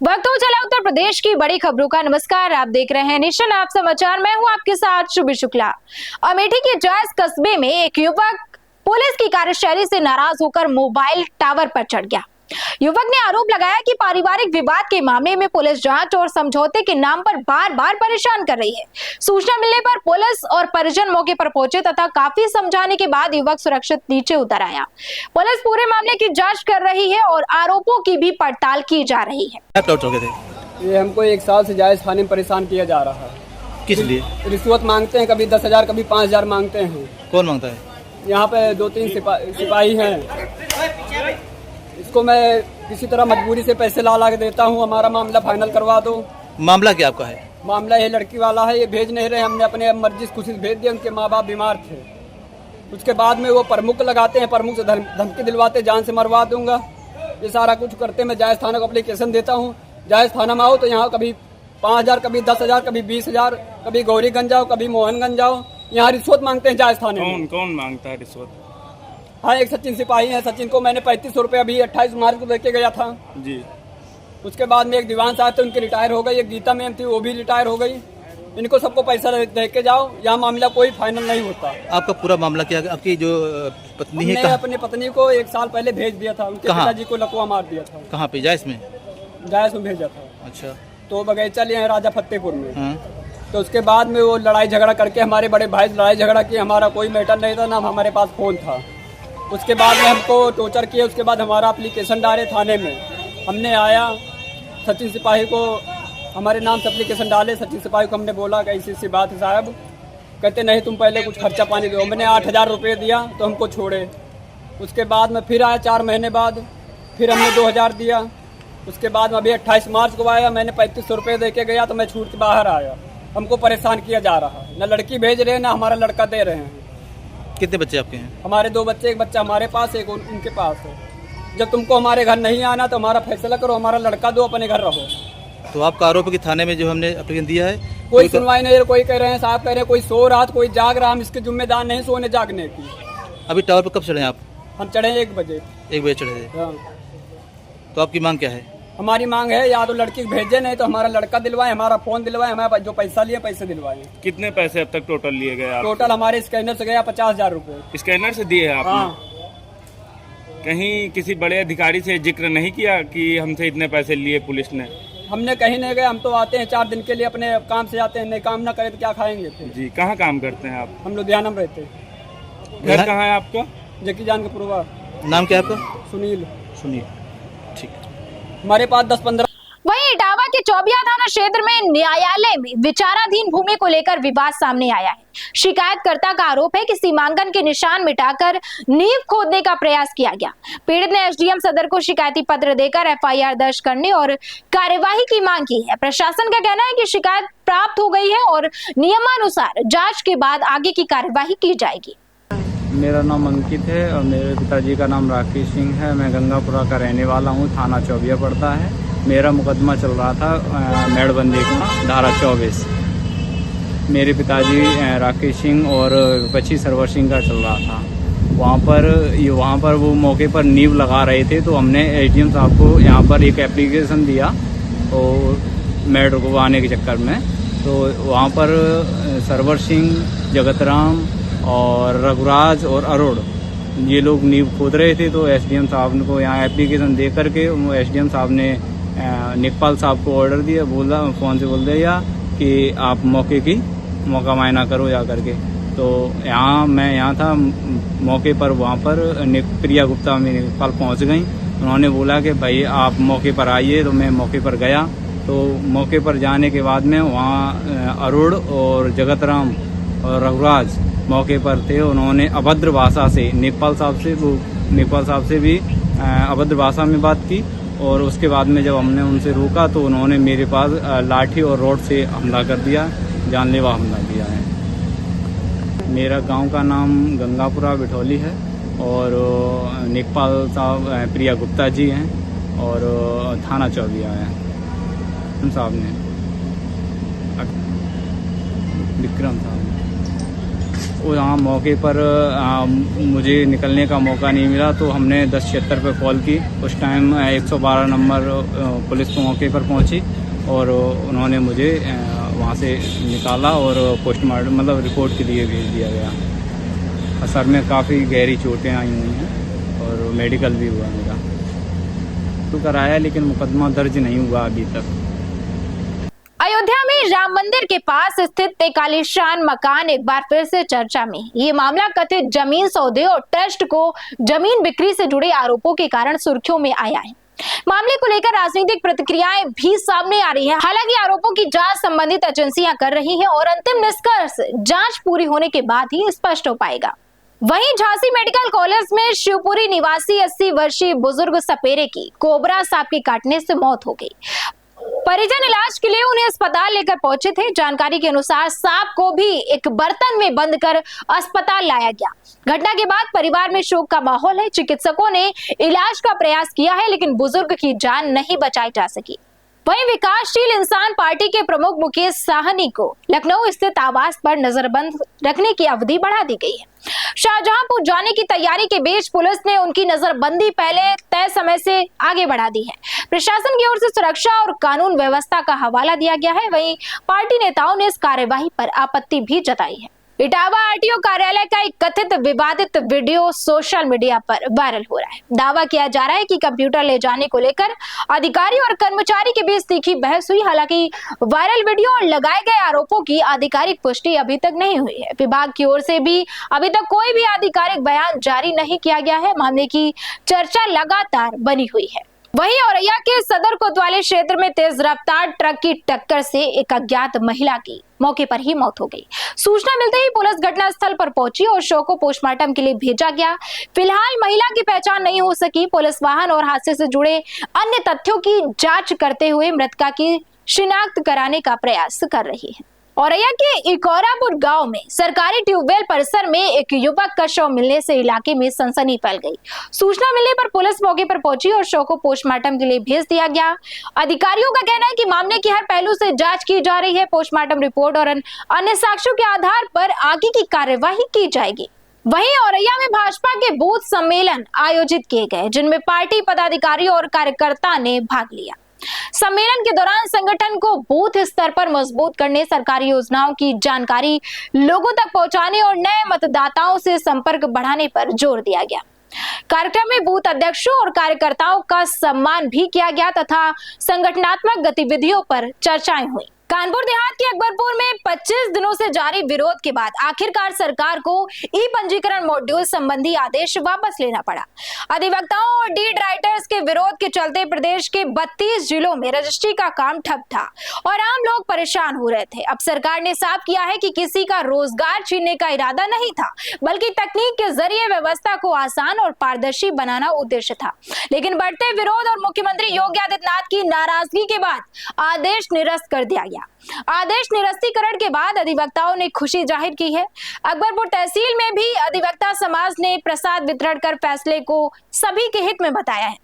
वक्त हो चला उत्तर प्रदेश की बड़ी खबरों का। नमस्कार, आप देख रहे हैं नेशन आप समाचार। मैं हूं आपके साथ शुभी शुक्ला। अमेठी के जायस कस्बे में एक युवक पुलिस की कार्यशैली से नाराज होकर मोबाइल टावर पर चढ़ गया। युवक ने आरोप लगाया कि पारिवारिक विवाद के मामले में पुलिस जांच और समझौते के नाम पर बार बार परेशान कर रही है। सूचना मिलने पर पुलिस और परिजन मौके पर पहुंचे तथा काफी समझाने के बाद युवक सुरक्षित नीचे उतर आया। पुलिस पूरे मामले की जांच कर रही है और आरोपों की भी पड़ताल की जा रही है। ये हमको 1 साल से जायज थाने में परेशान किया जा रहा है। किस लिए? रिश्वत मांगते हैं, कभी 10,000 कभी 5,000 मांगते हैं। कौन मांगता है? यहाँ पे 2-3 सिपाही हैं। इसको मैं किसी तरह मजबूरी से पैसे ला के देता हूँ, हमारा मामला फाइनल करवा दो। मामला क्या आपका है? मामला ये लड़की वाला है, ये भेज नहीं रहे। हमने अपने मर्जी से खुशी से भेज दिया, उनके माँ बाप बीमार थे। उसके बाद में वो प्रमुख लगाते हैं, प्रमुख से धमकी दिलवाते, जान से मरवा दूंगा। ये सारा कुछ करते मैं जायज थाना को एप्लीकेशन देता हूँ। जायज थाना में आओ तो यहाँ कभी 5,000 कभी 10,000 कभी 20,000 कभी गौरीगंज जाओ कभी मोहनगंज जाओ, यहाँ रिश्वत मांगते हैं जायज थाने में। कौन मांगता है रिश्वत? हाँ, एक सचिन सिपाही है। सचिन को मैंने 3500 रुपये अभी 28 मार्च को देके गया था जी। उसके बाद में एक दीवान साहब थे, उनकी रिटायर हो गई। एक गीता मैम थी, वो भी रिटायर हो गई। इनको सबको पैसा दे के जाओ, यहाँ मामला कोई फाइनल नहीं होता। आपका पूरा मामला क्या? आपकी जो पत्नी है, अपनी पत्नी को 1 साल पहले भेज दिया था, उनके पिताजी को लकवा मार दिया था। कहाँ पे? जायस में? जायस में भेजा था। अच्छा। तो बगैचा लिए राजा फतेहपुर में। हाँ। तो उसके बाद में वो लड़ाई झगड़ा करके, हमारे बड़े भाई लड़ाई झगड़ा किए। हमारा कोई मैटर नहीं था, ना हमारे पास फोन था। उसके बाद में हमको टॉर्चर किए। उसके बाद हमारा एप्लीकेशन डाले थाने में। हमने आया, सचिन सिपाही को हमारे नाम से एप्लीकेशन डाले। सचिन सिपाही को हमने बोला कि ऐसी सी बात है साहब। कहते नहीं, तुम पहले कुछ खर्चा पानी दो। मैंने 8,000 रुपये दिया तो हमको छोड़े। उसके बाद में फिर आया 4 महीने बाद, फिर हमने 2,000 दिया। उसके बाद में अभी 28 मार्च को आया, मैंने 3500 रुपये दे के गया तो मैं छूट के बाहर आया। हमको परेशान किया जा रहा है, न लड़की भेज रहे हैं ना हमारा लड़का दे रहे हैं। कितने बच्चे आपके हैं? हमारे 2 बच्चे, एक बच्चा हमारे पास, एक उनके पास है। जब तुमको हमारे घर नहीं आना तो हमारा फैसला करो, हमारा लड़का दो, अपने घर रहो। तो आपका आरोप है कि थाने में जो हमने एप्लीकेशन दिया है कोई सुनवाई नहीं है। कोई कह रहे हैं, साहब कह रहे हैं कोई सो रहा कोई जाग रहा, हम इसके जिम्मेदार नहीं सोने जागने की। अभी टावर पर कब चढ़े आप? हम चढ़े 1 बजे। 1 बजे चढ़े थे। हाँ। तो आपकी मांग क्या है? हमारी मांग है या तो लड़की भेजे, नहीं तो हमारा लड़का दिलवाए, हमारा फोन दिलवाए, हमारे जो पैसा लिए पैसे दिलवाए। कितने पैसे अब तक टोटल लिए गए आप? टोटल हमारे स्कैनर से गया 50,000 रुपये। स्कैनर से दिए हैं आपने? हाँ। कहीं किसी बड़े अधिकारी से जिक्र नहीं किया कि हमसे इतने पैसे लिए पुलिस ने? हमने कहीं नहीं गए। हम तो आते हैं 4 दिन के लिए, अपने काम से जाते हैं। नहीं काम ना करें तो क्या खाएंगे फिर? जी। कहाँ काम करते हैं आप? हम लुधियाना में रहते। घर कहाँ है आपका? जकी जान के पुरवा। नाम क्या है आपका? सुनील। सुनिए, ठीक। हमारे पास 10-15। वहीं इटावा के चौबिया थाना क्षेत्र में न्यायालय में विचाराधीन भूमि को लेकर विवाद सामने आया है। शिकायतकर्ता का आरोप है कि सीमांकन के निशान मिटाकर नींव खोदने का प्रयास किया गया। पीड़ित ने एसडीएम सदर को शिकायती पत्र देकर एफआईआर दर्ज करने और कार्यवाही की मांग की है। प्रशासन का कहना है कि शिकायत प्राप्त हो गई है और नियमानुसार जांच के बाद आगे की कार्यवाही की जाएगी। मेरा नाम अंकित है और मेरे पिताजी का नाम राकेश सिंह है। मैं गंगापुरा का रहने वाला हूँ, थाना चौबिया पड़ता है। मेरा मुकदमा चल रहा था मेड़बंदी का, धारा 24। मेरे पिताजी राकेश सिंह और विपक्षी सरवर सिंह का चल रहा था। वहाँ पर वो मौके पर नींव लगा रहे थे। तो हमने एसडीएम साहब को यहाँ पर एक एप्लीकेशन दिया और मेड़ रुकवाने के चक्कर में। तो वहाँ पर सरवर सिंह, जगतराम और रघुराज और अरोड़ ये लोग नींव खोद रहे थे। तो एसडीएम साहब को यहाँ एप्लीकेशन दे करके एसडीएम साहब ने निकपाल साहब को ऑर्डर दिया, बोला फ़ोन से बोल दिया कि आप मौका मायना करो जा करके। तो मैं यहाँ था मौके पर। वहाँ पर प्रिया गुप्ता में निकपाल पहुँच गई। उन्होंने बोला कि भाई आप मौके पर आइए। तो मैं मौके पर गया। तो मौके पर जाने के बाद में वहाँ अरोड़ और जगतराम और रघुराज मौके पर थे। उन्होंने अभद्र भाषा से निकपाल साहब से भी अभद्र भाषा में बात की। और उसके बाद में जब हमने उनसे रोका तो उन्होंने मेरे पास लाठी और रॉड से हमला कर दिया, जानलेवा हमला किया है। मेरा गांव का नाम गंगापुरा बिठौली है और निकपाल साहब प्रिया गुप्ता जी हैं और थाना चौबिया है। उन साहब ने विक्रम साहब वहाँ मौके पर मुझे निकलने का मौका नहीं मिला, तो हमने 1076 पे कॉल की। उस टाइम 112 नंबर पुलिस मौके पर पहुंची और उन्होंने मुझे वहाँ से निकाला और पोस्टमार्टम मतलब रिपोर्ट के लिए भेज दिया गया। सर में काफ़ी गहरी चोटें आई हुई हैं और मेडिकल भी हुआ मेरा तो कराया, लेकिन मुकदमा दर्ज नहीं हुआ अभी तक। अयोध्या में राम मंदिर के पास स्थित एक आलीशान मकान एक बार फिर से चर्चा में। ये मामला कथित जमीन सौदे और ट्रस्ट को जमीन बिक्री से जुड़े आरोपों के कारण सुर्खियों में आया है। मामले को लेकर राजनीतिक प्रतिक्रियाएं भी सामने आ रही हैं। हालांकि आरोपों की जांच संबंधित एजेंसियां कर रही हैं और अंतिम निष्कर्ष जांच पूरी होने के बाद ही स्पष्ट हो पाएगा। वहीं झांसी मेडिकल कॉलेज में शिवपुरी निवासी 80 वर्षीय बुजुर्ग सपेरे की कोबरा सांप के काटने से मौत हो गई। परिजन इलाज के लिए उन्हें अस्पताल लेकर पहुंचे थे। जानकारी के अनुसार सांप को भी एक बर्तन में बंद कर अस्पताल लाया गया। घटना के बाद परिवार में शोक का माहौल है। चिकित्सकों ने इलाज का प्रयास किया है, लेकिन बुजुर्ग की जान नहीं बचाई जा सकी। वहीं विकासशील इंसान पार्टी के प्रमुख मुकेश साहनी को लखनऊ स्थित आवास पर नजरबंद रखने की अवधि बढ़ा दी गई है। शाहजहांपुर जाने की तैयारी के बीच पुलिस ने उनकी नजरबंदी पहले तय समय से आगे बढ़ा दी है। प्रशासन की ओर से सुरक्षा और कानून व्यवस्था का हवाला दिया गया है। वहीं पार्टी नेताओं ने इस कार्यवाही पर आपत्ति भी जताई है। इटावा आरटीओ कार्यालय का एक कथित विवादित वीडियो सोशल मीडिया पर वायरल हो रहा है। दावा किया जा रहा है कि कंप्यूटर ले जाने को लेकर अधिकारी और कर्मचारी के बीच तीखी बहस हुई। हालांकि वायरल वीडियो और लगाए गए आरोपों की आधिकारिक पुष्टि अभी तक नहीं हुई है। विभाग की ओर से भी अभी तक कोई भी आधिकारिक बयान जारी नहीं किया गया है। मामले की चर्चा लगातार बनी हुई है। वहीं औरैया के सदर कोतवाली क्षेत्र में तेज रफ्तार ट्रक की टक्कर से एक अज्ञात महिला की मौके पर ही मौत हो गई। सूचना मिलते ही पुलिस घटनास्थल पर पहुंची और शव को पोस्टमार्टम के लिए भेजा गया। फिलहाल महिला की पहचान नहीं हो सकी। पुलिस वाहन और हादसे से जुड़े अन्य तथ्यों की जांच करते हुए मृतका की शिनाख्त कराने का प्रयास कर रही है। औरैया के इकौरापुर गांव में सरकारी ट्यूबवेल परिसर में एक युवक का शव मिलने से इलाके में सनसनी फैल गई। सूचना मिलने पर पुलिस मौके पर पहुंची और शव को पोस्टमार्टम के लिए भेज दिया गया। अधिकारियों का कहना है कि मामले की हर पहलू से जांच की जा रही है। पोस्टमार्टम रिपोर्ट और अन्य साक्ष्यों के आधार पर आगे की कार्यवाही की जाएगी। वहीं औरैया में भाजपा के बूथ सम्मेलन आयोजित किए गए, जिनमें पार्टी पदाधिकारी और कार्यकर्ता ने भाग लिया। सम्मेलन के दौरान संगठन को बूथ स्तर पर मजबूत करने, सरकारी योजनाओं की जानकारी लोगों तक पहुंचाने और नए मतदाताओं से संपर्क बढ़ाने पर जोर दिया गया। कार्यक्रम में बूथ अध्यक्षों और कार्यकर्ताओं का सम्मान भी किया गया तथा संगठनात्मक गतिविधियों पर चर्चाएं हुई। कानपुर देहात के अकबरपुर में 25 दिनों से जारी विरोध के बाद आखिरकार सरकार को ई पंजीकरण मॉड्यूल संबंधी आदेश वापस लेना पड़ा। अधिवक्ताओं और डीड राइटर्स के विरोध के चलते प्रदेश के 32 जिलों में रजिस्ट्री का काम ठप था और आम लोग परेशान हो रहे थे। अब सरकार ने साफ किया है कि किसी का रोजगार छीनने का इरादा नहीं था, बल्कि तकनीक के जरिए व्यवस्था को आसान और पारदर्शी बनाना उद्देश्य था। लेकिन बढ़ते विरोध और मुख्यमंत्री योगी आदित्यनाथ की नाराजगी के बाद आदेश निरस्त कर दिया गया। आदेश निरस्तीकरण के बाद अधिवक्ताओं ने खुशी जाहिर की है। अकबरपुर तहसील में भी अधिवक्ता समाज ने प्रसाद वितरण कर फैसले को सभी के हित में बताया है।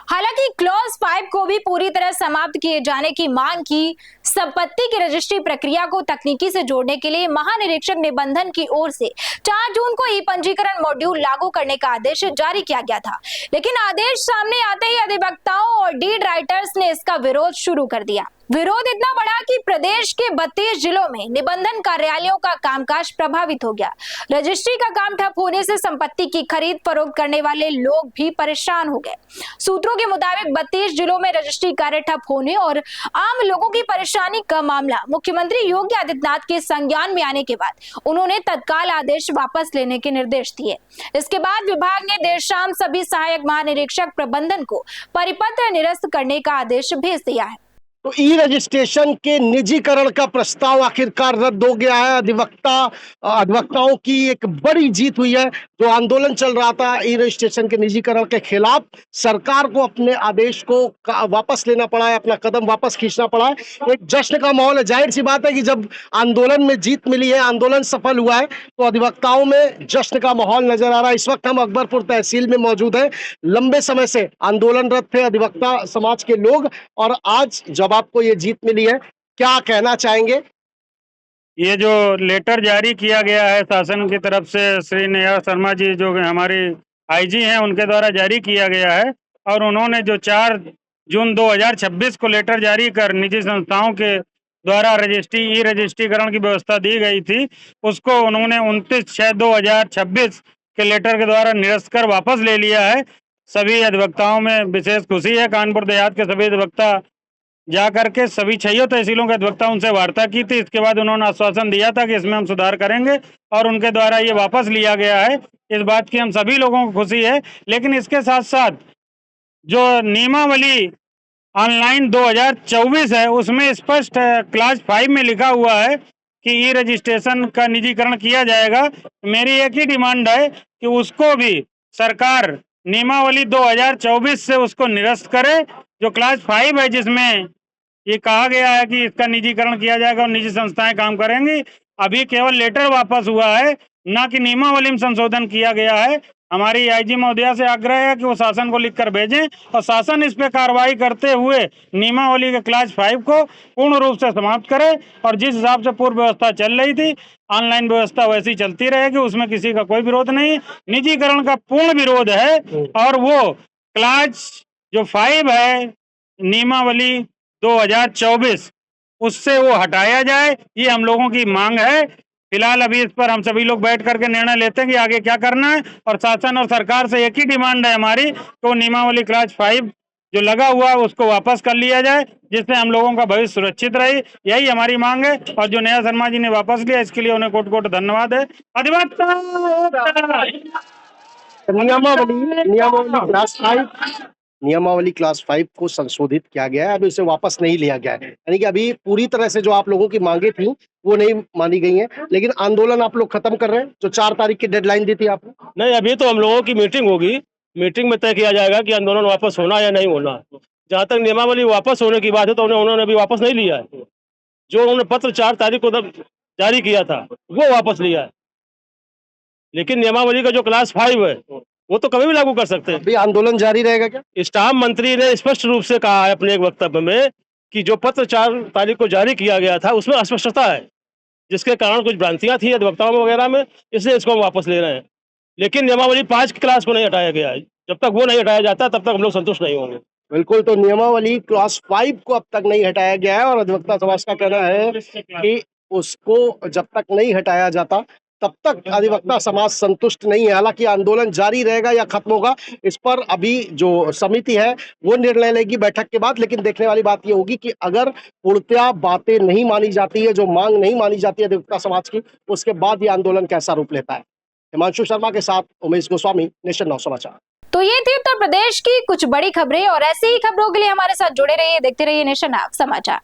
हालांकि क्लॉज 5 को भी पूरी तरह समाप्त किए जाने की मांग की। संपत्ति की रजिस्ट्री प्रक्रिया को तकनीकी से जोड़ने के लिए महानिरीक्षक निबंधन की ओर से 4 जून को ई पंजीकरण मॉड्यूल लागू करने का आदेश जारी किया गया था, लेकिन आदेश सामने आते ही अधिवक्ताओं और डीड राइटर्स ने इसका विरोध शुरू कर दिया। विरोध इतना बड़ा कि प्रदेश के 32 जिलों में निबंधन कार्यालयों का कामकाज प्रभावित हो गया। रजिस्ट्री का काम ठप होने से संपत्ति की खरीद फरोख्त करने वाले लोग भी परेशान हो गए। सूत्रों के मुताबिक 32 जिलों में रजिस्ट्री कार्य ठप होने और आम लोगों की परेशानी का मामला मुख्यमंत्री योगी आदित्यनाथ के संज्ञान में आने के बाद उन्होंने तत्काल आदेश वापस लेने के निर्देश दिए। इसके बाद विभाग ने देर शाम सभी सहायक महानिरीक्षक प्रबंधन को परिपत्र निरस्त करने का आदेश भेज दिया है। तो ई रजिस्ट्रेशन के निजीकरण का प्रस्ताव आखिरकार रद्द हो गया है। अधिवक्ताओं की एक बड़ी जीत हुई है। जो आंदोलन चल रहा था ई रजिस्ट्रेशन के निजीकरण के खिलाफ, सरकार को अपने आदेश को वापस लेना पड़ा है, अपना कदम वापस खींचना पड़ा है। एक जश्न का माहौल है। जाहिर सी बात है कि जब आंदोलन में जीत मिली है, आंदोलन सफल हुआ है, तो अधिवक्ताओं में जश्न का माहौल नजर आ रहा है। इस वक्त हम अकबरपुर तहसील में मौजूद हैं। लंबे समय से आंदोलनरत थे अधिवक्ता समाज के लोग, और आज जब आपको ये जीत मिली है, क्या कहना चाहेंगे? ये जो लेटर जारी किया गया है शासन की तरफ से, श्री नेहा शर्मा जी जो हमारे आईजी हैं उनके द्वारा जारी किया गया है, और उन्होंने जो 4 जून 2026 को लेटर जारी कर निजी संस्थाओं के द्वारा ई रजिस्ट्रीकरण की व्यवस्था दी गई थी, उसको उन्होंने 29/6/2026 के लेटर के द्वारा निरस्त कर वापस ले लिया है। सभी अधिवक्ताओं में विशेष खुशी है। कानपुर देहात के सभी अधिवक्ता जा करके सभी 6 तहसीलों के अधिवक्ता उनसे वार्ता की थी। इसके बाद उन्होंने आश्वासन दिया था कि इसमें हम सुधार करेंगे, और उनके द्वारा ये वापस लिया गया है। इस बात की हम सभी लोगों को खुशी है। लेकिन इसके साथ साथ जो नियमावली ऑनलाइन 2024 है, उसमें स्पष्ट क्लास 5 में लिखा हुआ है कि ई रजिस्ट्रेशन का निजीकरण किया जाएगा। मेरी एक ही डिमांड है कि उसको भी सरकार नियमावली 2024 से उसको निरस्त करे। जो क्लास 5 है, जिसमें ये कहा गया है कि इसका निजीकरण किया जाएगा और निजी संस्थाएं काम करेंगी, अभी केवल लेटर वापस हुआ है, ना कि नियमावली में संशोधन किया गया है। हमारी आईजी महोदया से आग्रह है कि वो शासन को लिखकर भेजें, और शासन इस पे कार्रवाई करते हुए नियमावली के क्लास 5 को पूर्ण रूप से समाप्त करे, और जिस हिसाब से पूर्व व्यवस्था चल रही थी, ऑनलाइन व्यवस्था वैसी चलती रहेगी, उसमें किसी का कोई विरोध नहीं। निजीकरण का पूर्ण विरोध है, और वो क्लास जो 5 है नियमावली 2024 उससे वो हटाया जाए, ये हम लोगों की मांग है। फिलहाल अभी इस पर हम सभी लोग बैठ करके निर्णय लेते हैं कि आगे क्या करना है, और शासन और सरकार से एक ही डिमांड है हमारी, तो नियमावली क्लास 5 जो लगा हुआ है उसको वापस कर लिया जाए, जिससे हम लोगों का भविष्य सुरक्षित रहे। यही हमारी मांग है, और जो नेहा शर्मा जी ने वापस लिया इसके लिए उन्हें कोट कोट धन्यवाद है। अधिवक्ता नियमावली क्लास 5 को संशोधित किया गया है, अभी उसे वापस नहीं लिया गया है। यानी कि अभी पूरी तरह से जो आप लोगों की मांगे थी वो नहीं मानी गई हैं, लेकिन आंदोलन आप लोग खत्म कर रहे हैं। जो 4 तारीख की डेडलाइन दी थी आपने। नहीं, अभी तो हम लोगों की मीटिंग होगी, मीटिंग में तय किया जाएगा कि आंदोलन वापस होना या नहीं होना। जहाँ तक नियमावली वापस होने की बात है, तो उन्होंने अभी वापस नहीं लिया है। जो उन्होंने पत्र 4 तारीख को जारी किया था वो वापस लिया है, लेकिन नियमावली का जो क्लास 5 है वो तो कभी भी लागू कर सकते हैं। अभी आंदोलन जारी रहेगा क्या? स्टाफ मंत्री ने स्पष्ट रूप से कहा है अपने एक वक्तव्य में कि जो पत्र 4 तारीख को जारी किया गया था उसमें अस्पष्टता है, जिसके कारण कुछ भ्रांतियां थी अधिवक्ताओं वगैरह में, इसलिए इसको हम वापस ले रहे हैं। लेकिन नियमावली 5 की क्लास को नहीं हटाया गया है। जब तक वो नहीं हटाया जाता तब तक हम लोग संतुष्ट नहीं होंगे। बिल्कुल, तो नियमावली क्लास 5 को अब तक नहीं हटाया गया है, और अधिवक्ता समाज का कहना है कि उसको जब तक नहीं हटाया जाता तब तक अधिवक्ता समाज संतुष्ट नहीं है। हालांकि आंदोलन जारी रहेगा या खत्म होगा, इस पर अभी जो समिति है वो निर्णय लेगी बैठक के बाद। लेकिन देखने वाली बात ये होगी कि अगर पूर्णतया बातें नहीं मानी जाती है, जो मांग नहीं मानी जाती है अधिवक्ता समाज की, उसके बाद ये आंदोलन कैसा रूप लेता है। हिमांशु शर्मा के साथ उमेश गोस्वामी, नेशन नाउ समाचार। तो ये थी उत्तर प्रदेश की कुछ बड़ी खबरें, और ऐसी ही खबरों के लिए हमारे साथ जुड़े रहिए, देखते रहिए नेशन नाउ समाचार।